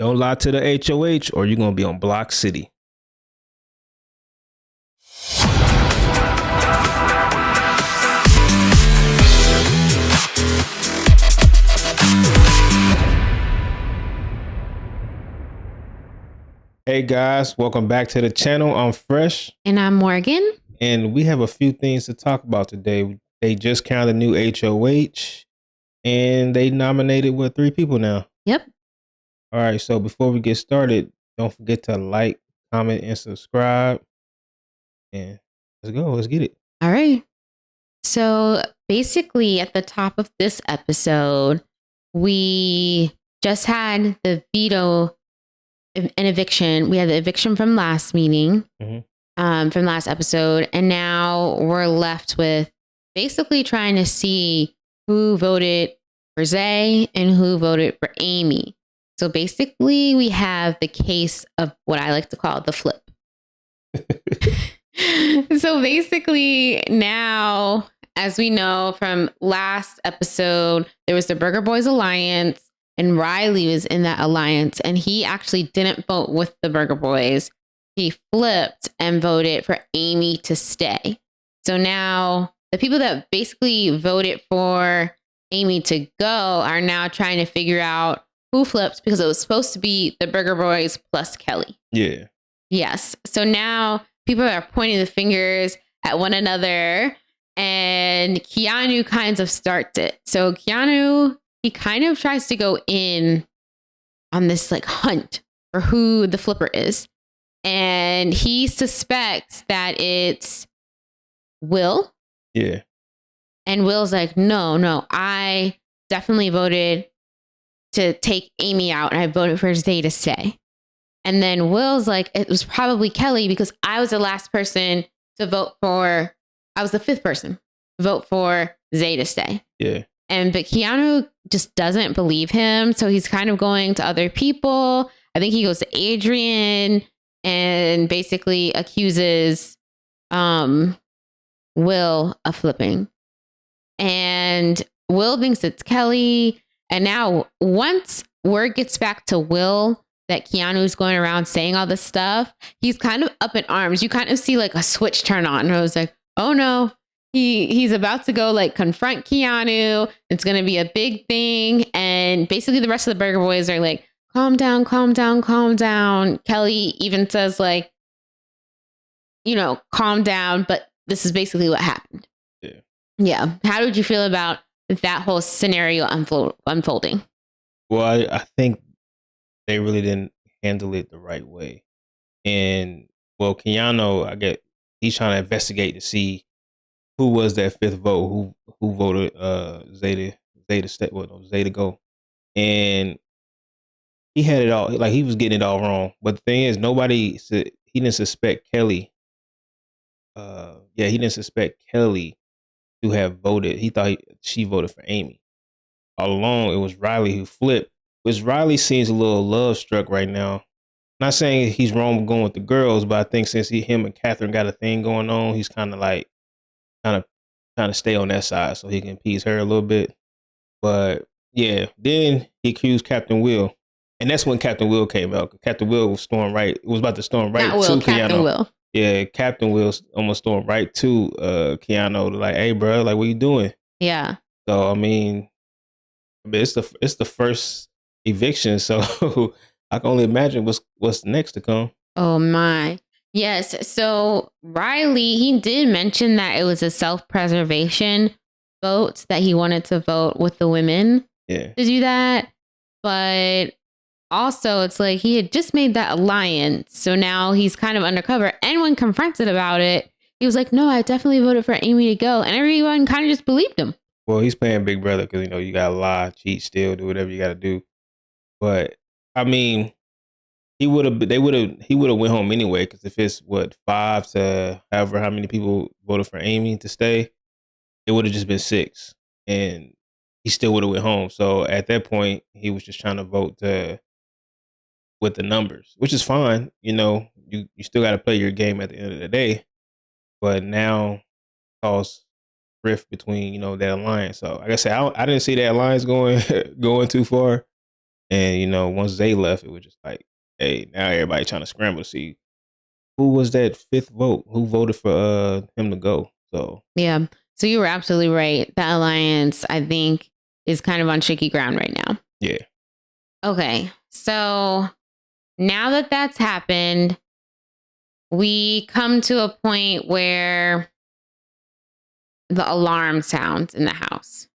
Don't lie to the HOH or you're going to be on Block City. Hey guys, welcome back to the channel. I'm Fresh. And I'm Morgan. And we have a few things to talk about today. They just counted a new HOH and they nominated, 3 people now? Yep. All right, so before we get started, don't forget to like, comment, and subscribe. And let's go. Let's get it. All right. So basically, at the top of this episode, we just had the veto and eviction. We had the eviction from last meeting, from last episode. And now we're left with basically trying to see who voted for Zay and who voted for Amy. So basically, we have the case of what I like to call the flip. So basically now, as we know from last episode, there was the Burger Boys Alliance and Riley was in that alliance and he actually didn't vote with the Burger Boys. He flipped and voted for Amy to stay. So now the people that basically voted for Amy to go are now trying to figure out who flipped because it was supposed to be the Burger Boys plus Kelly. Yeah. Yes. So now people are pointing the fingers at one another and Keanu kind of starts it. So Keanu, he kind of tries to go in on this like hunt for who the flipper is. And he suspects that it's Will. Yeah. And Will's like, no, I definitely voted to take Amy out and I voted for Zay to stay. And then Will's like, it was probably Kelly because I was the last person to vote for, I was the 5th person to vote for Zay to stay. Yeah. But Keanu just doesn't believe him. So he's kind of going to other people. I think he goes to Adrian and basically accuses Will of flipping. And Will thinks it's Kelly. And now once word gets back to Will that Keanu's going around saying all this stuff, he's kind of up in arms. You kind of see like a switch turn on. And I was like, oh no, he's about to go like confront Keanu. It's going to be a big thing. And basically the rest of the Burger Boys are like, calm down, calm down, calm down. Kelly even says like, calm down. But this is basically what happened. Yeah. Yeah. How did you feel about that whole scenario unfolding? Well, I think they really didn't handle it the right way. And Keanu, I get he's trying to investigate to see who was that 5th vote, who voted Zay to go. And he had it all, like he was getting it all wrong. But the thing is, he didn't suspect Kelly. He didn't suspect Kelly to have voted. He thought she voted for Amy. All along, it was Riley who flipped. Which Riley seems a little love struck right now. Not saying he's wrong with going with the girls, but I think since him and Catherine got a thing going on, he's kind of trying to stay on that side so he can appease her a little bit. But yeah, then he accused Captain Will, and that's when Captain Will came out. Captain Will was about to storm right Not to Will, Keanu. Captain Will. Yeah, Captain Will almost stormed right to Keanu, like, hey, bro, like, what you doing? Yeah. So I mean, it's the first eviction, so I can only imagine what's next to come. Oh my. Yes. So Riley, he did mention that it was a self-preservation vote, that he wanted to vote with the women to do that. But also it's like he had just made that alliance. So now he's kind of undercover. And when confronted about it, he was like, no, I definitely voted for Amy to go. And everyone kind of just believed him. Well, he's playing Big Brother because, you got to lie, cheat, steal, do whatever you got to do. But I mean, he would have went home anyway, because if it's 5 to however how many people voted for Amy to stay, it would have just been 6, and he still would have went home. So at that point, he was just trying to vote with the numbers, which is fine. You still got to play your game at the end of the day. But now, cause rift between that alliance. So like I said, I didn't see that alliance going too far. And once they left, it was just like, hey, now everybody trying to scramble to see who was that fifth vote, who voted for him to go. So yeah. So you were absolutely right. That alliance, I think, is kind of on shaky ground right now. yeah. Okay. So now that that's happened, we come to a point where the alarm sounds in the house.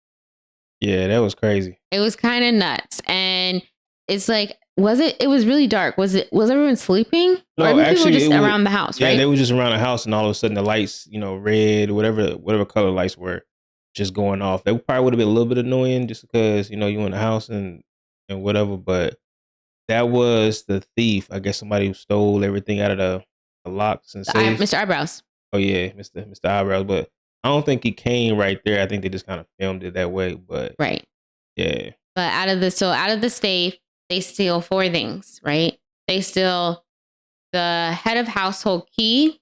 Yeah, that was crazy. It was kind of nuts. And it's like, it was really dark. Was everyone sleeping? No, or even actually, people just it was, around the house, yeah, right? they were just around the house, and all of a sudden the lights, red, whatever color lights were, just going off. That probably would have been a little bit annoying, just because you in the house and whatever. But that was the thief. I guess somebody who stole everything out of the locks and safes. Mr. Eyebrows. Oh yeah, Mr. Eyebrows. But I don't think he came right there. I think they just kind of filmed it that way. But Right. yeah. But out of the safe, they steal 4 things, right? They steal the head of household key,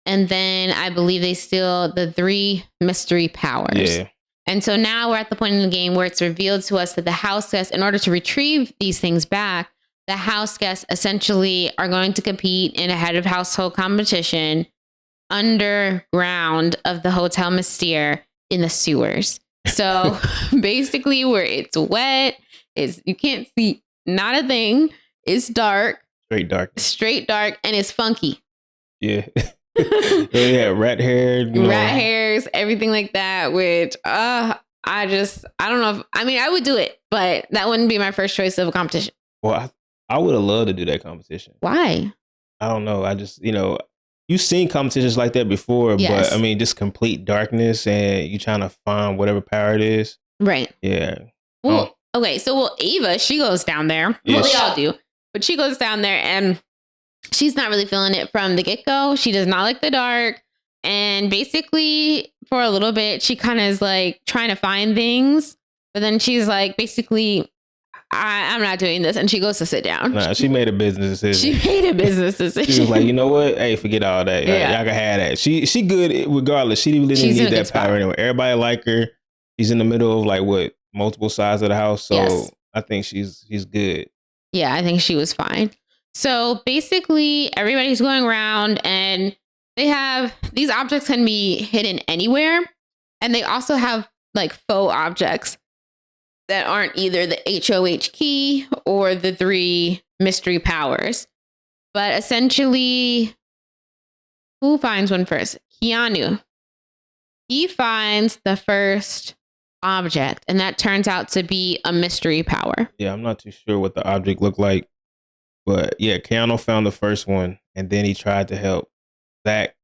and then I believe they steal the 3 mystery powers. Yeah. And so now we're at the point in the game where it's revealed to us that the house guests, in order to retrieve these things back, the house guests essentially are going to compete in a head of household competition underground of the Hotel Mystere in the sewers. So basically, where it's wet, you can't see not a thing. It's dark. Straight dark. And it's funky. Yeah. Yeah, rat hair. Rat hairs, everything like that, which I don't know I would do it, but that wouldn't be my first choice of a competition. Well, I would have loved to do that competition. Why? I don't know. I just, you've seen competitions like that before, yes. But just complete darkness and you trying to find whatever power it is. Right. Yeah. Well, okay. So, Ava, she goes down there. Yes. Well, they all do, but she goes down there and she's not really feeling it from the get-go. She does not like the dark. And basically, for a little bit, she kind of is like trying to find things. But then she's like, basically, I'm not doing this. And she goes to sit down. Nah, she made a business decision. She was like, you know what? Hey, forget all that. Yeah. Y'all can have that. She good regardless. She didn't need that power anyway. Everybody like her. She's in the middle of multiple sides of the house. So yes. I think she's good. Yeah, I think she was fine. So basically, everybody's going around and they have these objects can be hidden anywhere. And they also have faux objects that aren't either the HOH key or the 3 mystery powers. But essentially, who finds one first? Keanu. He finds the first object, and that turns out to be a mystery power. Yeah, I'm not too sure what the object looked like. But yeah, Keanu found the first one, and then he tried to help Zach,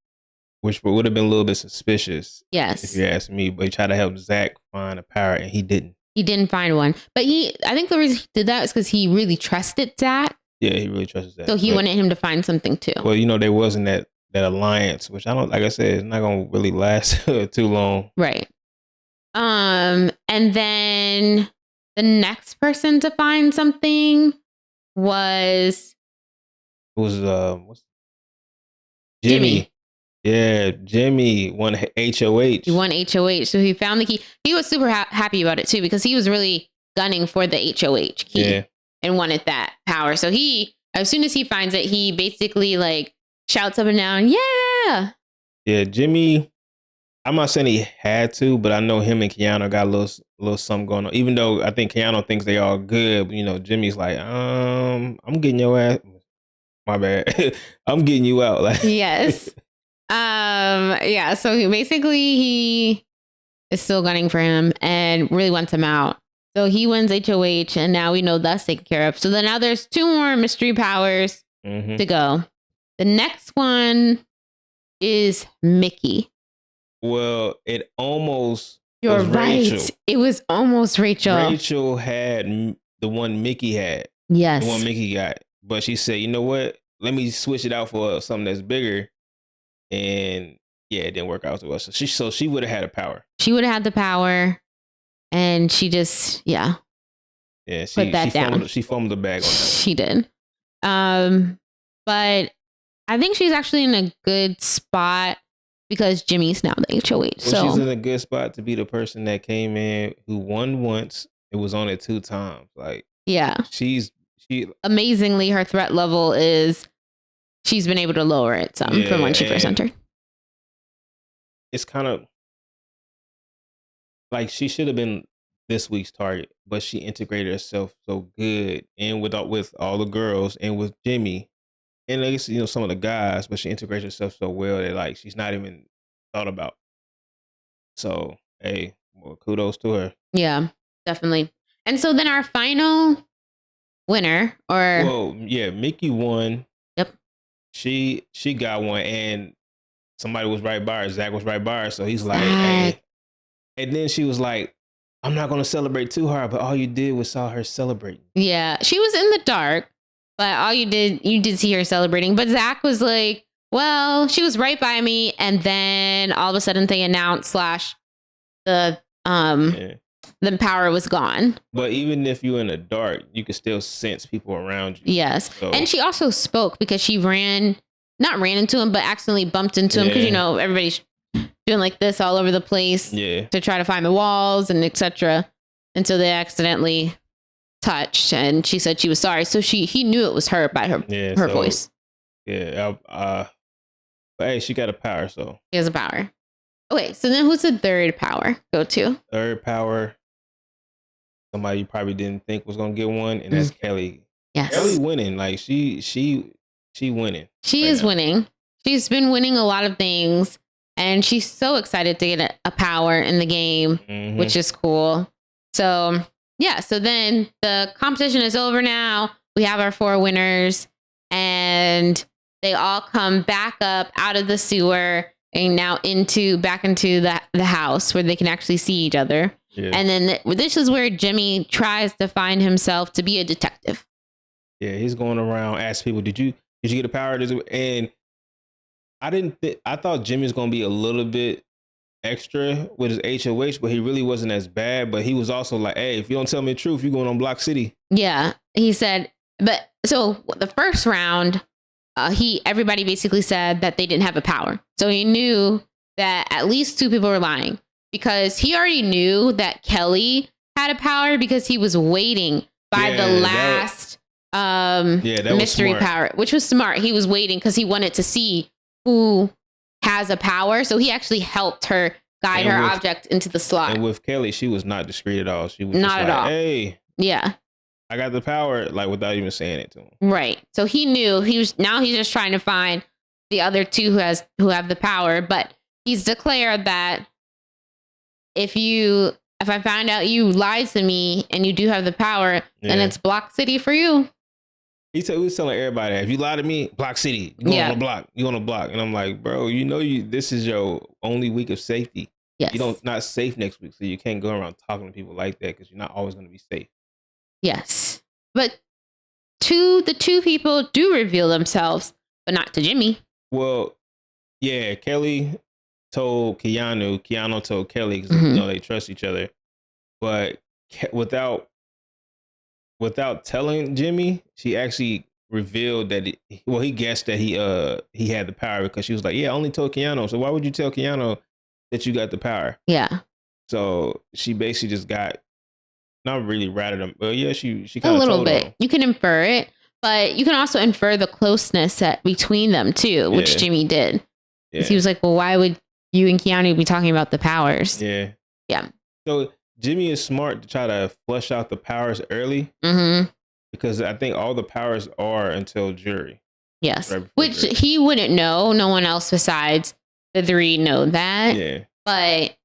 which would have been a little bit suspicious. Yes. If you ask me. But he tried to help Zach find a power, and he didn't. He didn't find one. But I think the reason he did that is because he really trusted Zach. Yeah, he really trusted Zach. So he wanted him to find something too. Well, there wasn't that alliance, which I don't, like I said, it's not going to really last too long. Right. And then the next person to find something was what's Jimmy. Yeah, Jimmy won HOH. He won HOH, so he found the key. He was super happy about it too because he was really gunning for the HOH key and wanted that power. So as soon as he finds it, he basically shouts up and down, "Yeah!" Yeah, Jimmy. I'm not saying he had to, but I know him and Keanu got a little something going on. Even though I think Keanu thinks they all good, but, Jimmy's like, I'm getting your ass. My bad. I'm getting you out. Yes. Yeah. So he is still gunning for him and really wants him out. So he wins HOH, and now we know that's taken care of. So then now there's 2 more mystery powers to go. The next one is Mickey. Well, it almost You're was right. Rachel. It was almost Rachel. Rachel had the one Mickey had. Yes. The one Mickey got. But she said, you know what? Let me switch it out for something that's bigger. And yeah, it didn't work out so well. So she would have had a power. She would have had the power. And she just, Yeah, put that down. She fumbled the bag on that. She did. But I think she's actually in a good spot because Jimmy's now the HOH. Well, so she's in a good spot to be the person that came in who won once. It was on it 2 times. Yeah. She Amazingly, her threat level is she's been able to lower it some from when she first entered. It's kind of like she should have been this week's target, but she integrated herself so good and with all the girls and with Jimmy and I guess some of the guys, but she integrates herself so well that like she's not even thought about. So hey, well, kudos to her. Yeah, definitely. And so then our final winner, Mickey won. Yep. She got one, and somebody was right by her. Zach was right by her, so he's like, hey. And then she was like, I'm not going to celebrate too hard, but all you did was saw her celebrating. Yeah, she was in the dark, but you did see her celebrating. But Zach was like, well, she was right by me, and then all of a sudden they announced the power was gone. But even if you're in the dark, you can still sense people around you. Yes, so. And she also spoke because she not ran into him, but accidentally bumped into him because everybody's doing like this all over the place to try to find the walls and etc. And so they accidentally touched, and she said she was sorry. So he knew it was her by her voice. Yeah. But hey, she got a power, so she has a power. Okay, so then who's the third power go to? Third power, somebody you probably didn't think was gonna get one, and that's Kelly. Yes, Kelly winning. Like she winning. She is winning. She's been winning a lot of things, and she's so excited to get a power in the game, which is cool. So yeah, so then the competition is over now. We have our 4 winners, and they all come back up out of the sewer and now back into the house where they can actually see each other. Yeah. And then this is where Jimmy tries to find himself to be a detective. Yeah, he's going around asking people, did you get a power? And I thought Jimmy's going to be a little bit extra with his HOH, but he really wasn't as bad. But he was also like, hey, if you don't tell me the truth, you're going on Block City. Yeah, he said, but so the first round, everybody basically said that they didn't have a power. So he knew that at least 2 people were lying because he already knew that Kelly had a power because he was waiting by the last mystery power, which was smart. He was waiting because he wanted to see who has a power. So he actually helped her guide her object into the slot. And with Kelly, she was not discreet at all. She was not at all. Hey, yeah, I got the power, like without even saying it to him. Right. So he knew he's just trying to find the other 2 who have the power. But he's declared that if I find out you lied to me and you do have the power, then it's Block City for you. He was telling everybody, if you lie to me, Block City, you go on the block. You on the block. And I'm like, bro, this is your only week of safety. Yes. You not safe next week, so you can't go around talking to people like that because you're not always going to be safe. Yes. But the 2 people do reveal themselves, but not to Jimmy. Well, yeah, Kelly told Keanu told Kelly because they trust each other. But without telling Jimmy, she actually revealed that he guessed that he had the power because she was like, yeah, I only told Keanu. So why would you tell Keanu that you got the power? Yeah. So she basically just got not really ratted him, but yeah, she kind of a little told bit. him. You can infer it, but you can also infer the closeness between them too, which Jimmy did. Yeah. He was like, well, why would you and Keanu be talking about the powers? Yeah. Yeah. So Jimmy is smart to try to flush out the powers early because I think all the powers are until jury. Yes. Right, which jury. He wouldn't know. No one else besides the 3 know that. Yeah. But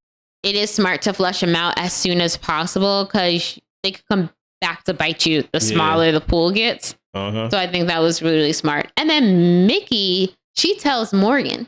it is smart to flush them out as soon as possible because they could come back to bite you the smaller the pool gets. So I think that was really, really smart. And then Mickey, she tells Morgan.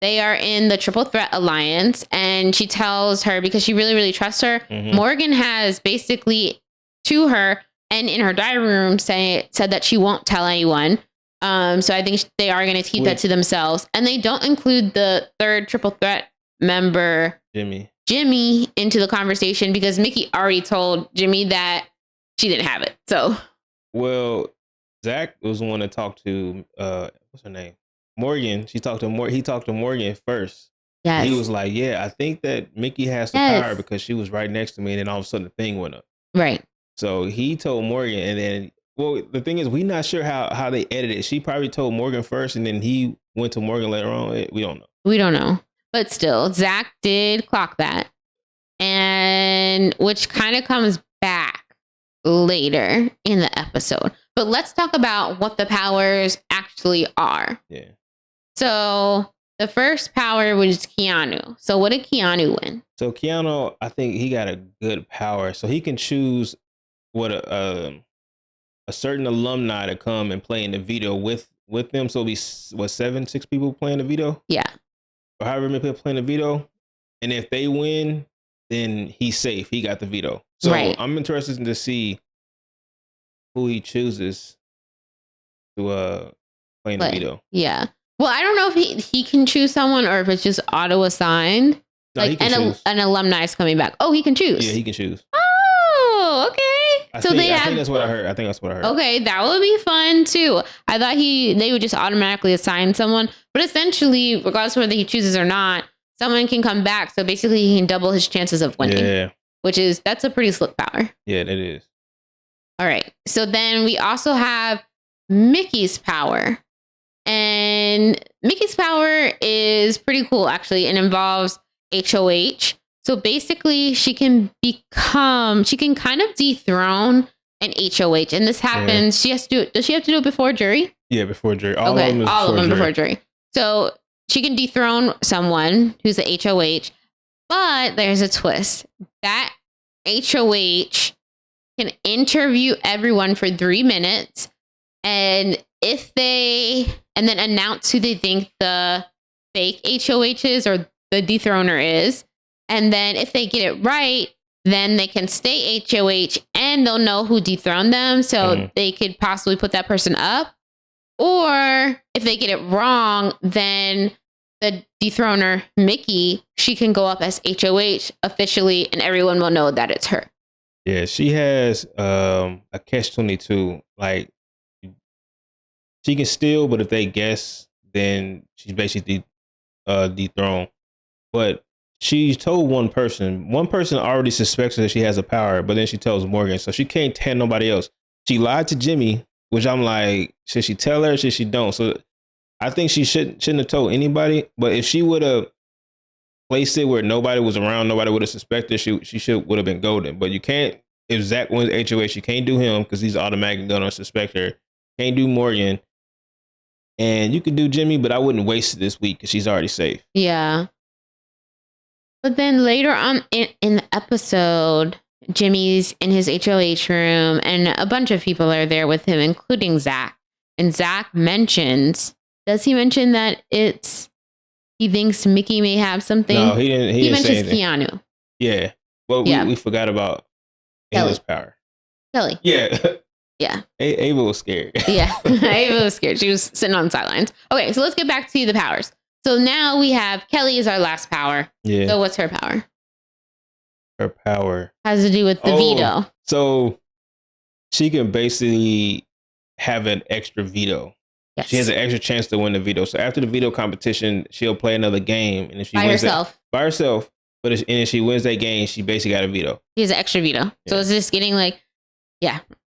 They are in the Triple Threat Alliance, and she tells her because she really, really trusts her. Morgan has basically to her and in her diary room said that she won't tell anyone. So I think they are going to keep that to themselves, and they don't include the 3rd Triple Threat member, Jimmy, into the conversation because Mickey already told Jimmy that she didn't have it. So, well, Zach was the one that talked to what's her name? Morgan. He talked to Morgan first. Yes. He was like, yeah, I think that Mickey has the power because she was right next to me, and then all of a sudden the thing went up. Right. So he told Morgan, and then the thing is, we not sure how they edited it. She probably told Morgan first, and then he went to Morgan later on. We don't know. We don't know. But still, Zach did clock that. And which kind of comes back later in the episode. But let's talk about what the powers actually are. Yeah. So the first power was Keanu. So what did Keanu win? So Keanu, I think he got a good power. So he can choose what a certain alumni to come and play in the video with them. So it'll be 6 people playing the video? Yeah. Or however many people playing the video. And if they win, then he's safe. He got the veto. So I'm interested to see who he chooses to play in the veto. Yeah. Well, I don't know if he can choose someone or if it's just auto assigned. No, like an alumni is coming back. Oh, he can choose. Yeah, he can choose. Oh, okay. I think that's what I heard. Okay, that would be fun too. I thought they would just automatically assign someone, but essentially, regardless of whether he chooses or not, someone can come back. So basically, he can double his chances of winning. Yeah. That's a pretty slick power. Yeah, that is. All right. So then we also have Mickey's power. And Mickey's power is pretty cool, actually. It involves HOH. So basically, she can kind of dethrone an HOH. And this happens, she has to do it. Does she have to do it before jury? Yeah, before jury. All of them before jury. So she can dethrone someone who's a HOH. But there's a twist. That HOH can interview everyone for 3 minutes. And then announce who they think the fake HOH is or the dethroner is. And then if they get it right, then they can stay HOH and they'll know who dethroned them. So they could possibly put that person up. Or if they get it wrong, then the dethroner, Mickey, she can go up as HOH officially and everyone will know that it's her. Yeah, she has a catch-22. Like, she can steal, but if they guess, then she's basically dethroned. But she told one person. One person already suspects that she has a power, but then she tells Morgan, so she can't tell nobody else. She lied to Jimmy, which I'm like, should she tell her? Should she don't? So I think she shouldn't have told anybody. But if she would have placed it where nobody was around, nobody would have suspected. She would have been golden. But you can't. If Zach wins HOH, you can't do him because he's automatically gonna suspect her. Can't do Morgan. And you could do Jimmy, but I wouldn't waste it this week because she's already safe. Yeah. But then later on in the episode, Jimmy's in his HOH room and a bunch of people are there with him, including Zach. And Zach does he mention that he thinks Mickey may have something? No, he didn't. He mentions Keanu. Yeah. Well, we forgot about Ava's power. Kelly. Yeah. Yeah. Ava was scared. Yeah. Ava was scared. She was sitting on the sidelines. Okay, so let's get back to the powers. So now we have Kelly is our last power. Yeah. So what's her power? Her power has to do with the veto. So she can basically have an extra veto. Yes. She has an extra chance to win the veto. So after the veto competition, she'll play another game, and if she wins by herself, but if she wins that game, she basically got a veto. She has an extra veto. Yeah. So it's just getting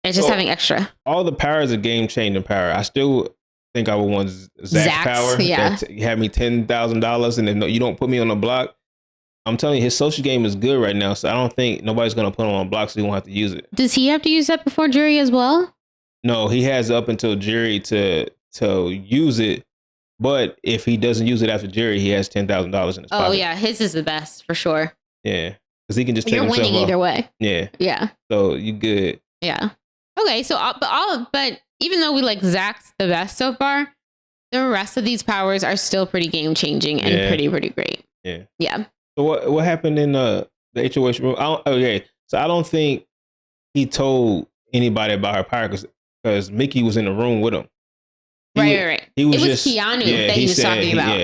it's just having extra. All the powers are game changing power. I still think I would want Zach's power. Yeah. Have me $10,000 and then you don't put me on the block. I'm telling you, his social game is good right now. So I don't think nobody's going to put him on block so he won't have to use it. Does he have to use that before jury as well? No, he has up until jury to use it. But if he doesn't use it after jury, he has $10,000 in his pocket. Oh, yeah. His is the best for sure. Yeah. Because he can just take himself off. You're winning either way. Yeah. Yeah. So you good. Yeah. Okay. So, but even though we like Zach's the best so far, the rest of these powers are still pretty game changing and pretty great. Yeah. Yeah. So what happened in the HOH room? So I don't think he told anybody about her power because Mickey was in the room with him. Right. It was Keanu that he was talking about.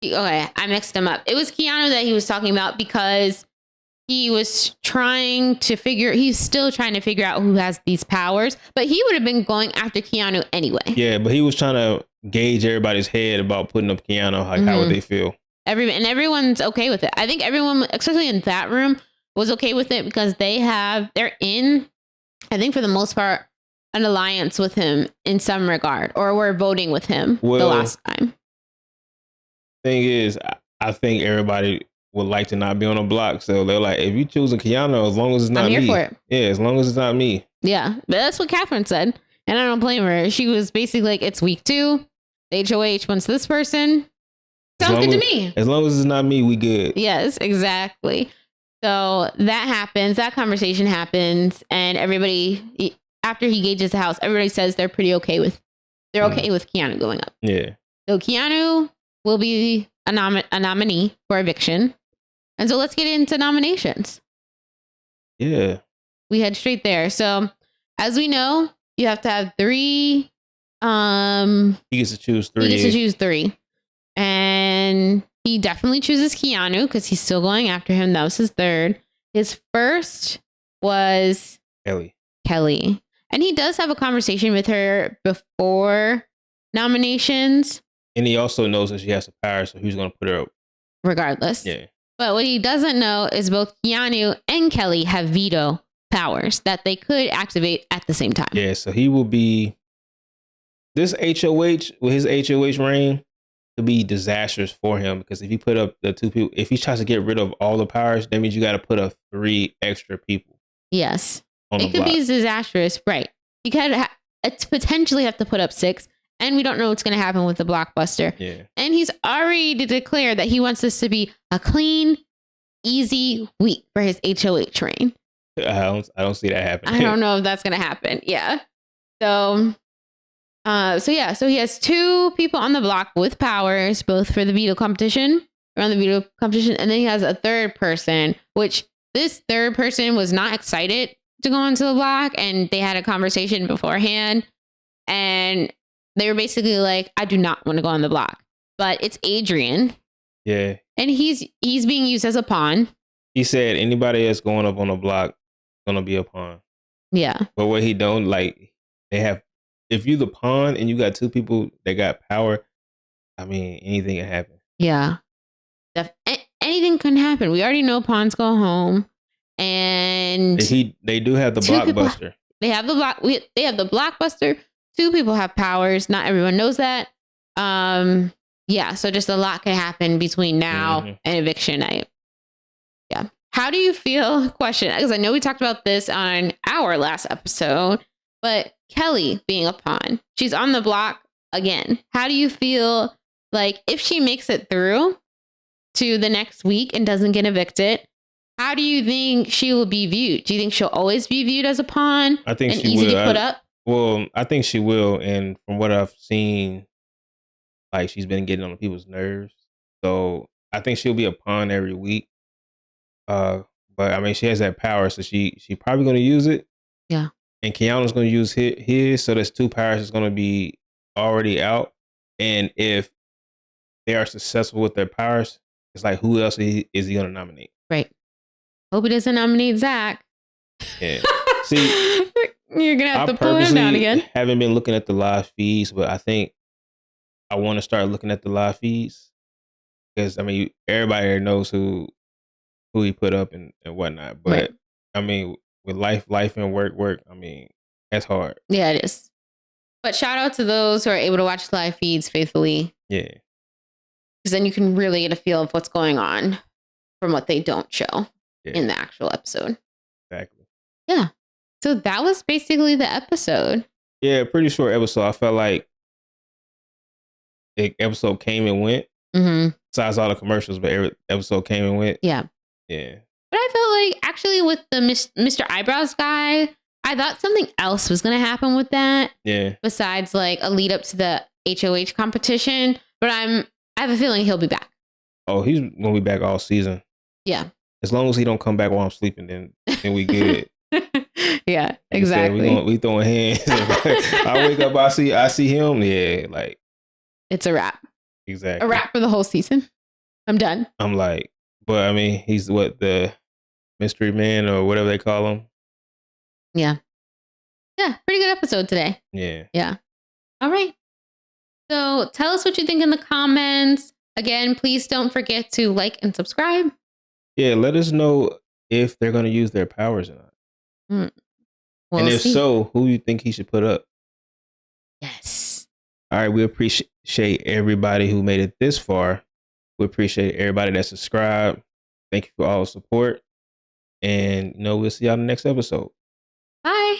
Okay, I mixed him up. It was Keanu that he was talking about because he's still trying to figure out who has these powers, but he would have been going after Keanu anyway. Yeah, but he was trying to gauge everybody's head about putting up Keanu, like how would they feel? Everyone's okay with it. I think everyone, especially in that room, was okay with it because they're in I think for the most part, an alliance with him in some regard, or we're voting with him the last time. Thing is, I think everybody would like to not be on a block. So they're like, if you choosing Keanu, as long as it's not me. I'm here for it. Yeah, as long as it's not me. Yeah, but that's what Catherine said. And I don't blame her. She was basically like, it's week 2. The HOH wants this person. Sounds good to me. As long as it's not me, we good. Yes, exactly. So that happens. That conversation happens. And everybody, after he gauges the house, everybody says they're okay with Keanu going up. Yeah. So Keanu will be a nominee for Eviction. And so let's get into nominations. Yeah. We head straight there. So as we know, you have to have 3. He gets to choose 3. He gets to choose 3. And he definitely chooses Keanu because he's still going after him. That was his 3rd. His first was Kelly. And he does have a conversation with her before nominations. And he also knows that she has the power, so he's going to put her up. Regardless. Yeah. But what he doesn't know is both Keanu and Kelly have veto powers that they could activate at the same time. Yeah, so he will be... This HOH, with his HOH reign, could be disastrous for him because if you put up the 2 people, if he tries to get rid of all the powers, that means you got to put up 3 extra people. Yes. It could be disastrous, right? You could potentially have to put up 6, and we don't know what's going to happen with the blockbuster. Yeah. And he's already declared that he wants this to be a clean, easy week for his HOH reign. I don't see that happening. I don't know if that's going to happen. Yeah. So he has 2 people on the block with powers, both for the veto competition, and then he has a 3rd person, which this 3rd person was not excited to go into the block, and they had a conversation beforehand, and they were basically like, I do not want to go on the block, but it's Adrian. Yeah. And he's being used as a pawn. He said anybody that's going up on the block is going to be a pawn. Yeah. But what he don't like, if you the pawn and you got 2 people that got power, I mean, anything can happen. Yeah. Anything can happen. We already know pawns go home. And they do have the blockbuster. They have the blockbuster. 2 people have powers. Not everyone knows that. Yeah, so just a lot can happen between now and eviction night. Yeah. How do you feel? Question, because I know we talked about this on our last episode, but Kelly being a pawn, she's on the block again. How do you feel like if she makes it through to the next week and doesn't get evicted? How do you think she will be viewed? Do you think she'll always be viewed as a pawn? I think and she easy will. to put up? Well, I think she will. And from what I've seen, like she's been getting on people's nerves. So I think she'll be a pawn every week. But I mean, she has that power, so she probably going to use it. Yeah. And Keanu's going to use his. So there's 2 powers that's going to be already out. And if they are successful with their powers, it's like, who else is he going to nominate? Right. Hope he doesn't nominate Zach. Yeah. See, you're gonna have to pull him down again. Haven't been looking at the live feeds, but I think I want to start looking at the live feeds because I mean everybody knows who he put up and whatnot. But right. I mean, with life and work. I mean, that's hard. Yeah, it is. But shout out to those who are able to watch live feeds faithfully. Yeah, because then you can really get a feel of what's going on from what they don't show. In the actual episode. Exactly. Yeah. So that was basically the episode. Yeah, pretty short episode. I felt like the episode came and went. Besides all the commercials, but every episode came and went. Yeah. Yeah. But I felt like actually with the Mr. Eyebrows guy, I thought something else was going to happen with that. Yeah. Besides like a lead up to the HOH competition. But I have a feeling he'll be back. Oh, he's going to be back all season. Yeah. As long as he don't come back while I'm sleeping, then we good. Yeah, exactly. We throwing hands. I wake up, I see him. Yeah, like it's a wrap. Exactly, a wrap for the whole season. I'm done. I'm like, but I mean, he's the mystery man or whatever they call him. Yeah, pretty good episode today. Yeah. All right. So tell us what you think in the comments. Again, please don't forget to like and subscribe. Yeah, let us know if they're going to use their powers or not. We'll And if see. so, who you think he should put up? Yes. All right, we appreciate everybody who made it this far. We appreciate everybody that subscribed. Thank you for all the support. And we'll see y'all in the next episode. Bye.